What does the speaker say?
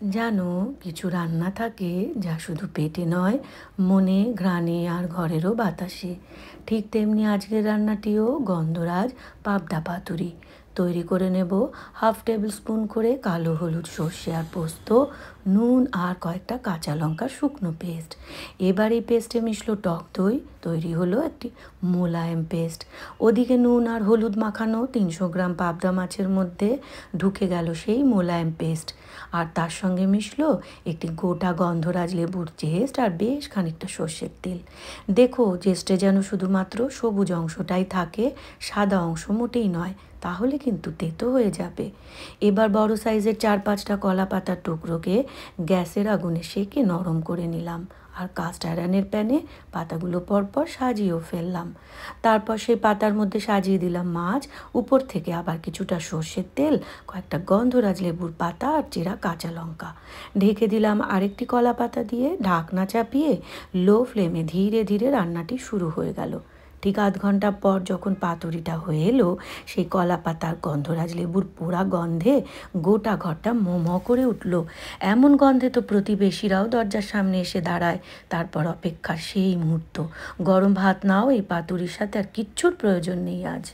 জানো, কিছু রান্না থাকে যা শুধু পেটে নয়, মনে, ঘ্রাণে আর ঘরেরও বাতাসে। ঠিক তেমনি আজকের রান্নাটিও গন্ধরাজ পাবদা পাতুরি। তৈরি করে নেব 1/2 টেবিল স্পুন করে কালো হলুদ, সর্ষে আর পোস্ত, নুন আর কয়েকটা কাঁচা লঙ্কার শুকনো পেস্ট। এবার এই পেস্টে মিশলো টক দই, তৈরি হলো একটি মোলায়েম পেস্ট। ওদিকে নুন আর হলুদ মাখানো 300 গ্রাম পাবদা মাছের মধ্যে ঢুকে গেল সেই মোলায়েম পেস্ট। আর তার সঙ্গে মিশলো একটি গোটা গন্ধরাজ লেবুর জেস্ট আর বেশ খানিকটা সর্ষের তেল। দেখো, জেস্টে যেন শুধুমাত্র সবুজ অংশটাই থাকে, সাদা অংশ মোটেই নয়, তাহলে কিন্তু তেতো হয়ে যাবে। এবার বড় সাইজের 4-5টা কলা পাতার টুকরোকে গ্যাসের আগুনে সেঁকে নরম করে নিলাম আর কাস্ট আয়রনের প্যানে পাতাগুলো পরপর সাজিয়েও ফেললাম। তারপর সেই পাতার মধ্যে সাজিয়ে দিলাম মাছ, উপর থেকে আবার কিছুটা সর্ষের তেল, কয়েকটা গন্ধরাজ লেবুর পাতা আর চেরা কাঁচা লঙ্কা। ঢেকে দিলাম আরেকটি কলা পাতা দিয়ে, ঢাকনা চাপিয়ে লো ফ্লেমে ধীরে ধীরে রান্নাটি শুরু হয়ে গেল। ঠিক আধ ঘন্টা পর যখন পাতুরিটা হয়ে এলো, সেই কলা পাতার গন্ধরাজ লেবুর পোড়া গন্ধে গোটা ঘরটা ম করে উঠল। এমন গন্ধে তো প্রতিবেশীরাও দরজার সামনে এসে দাঁড়ায়। তারপর অপেক্ষার সেই মুহূর্ত। গরম ভাত নাও, এই পাতুরির সাথে আর কিচ্ছুর প্রয়োজন নেই আজ।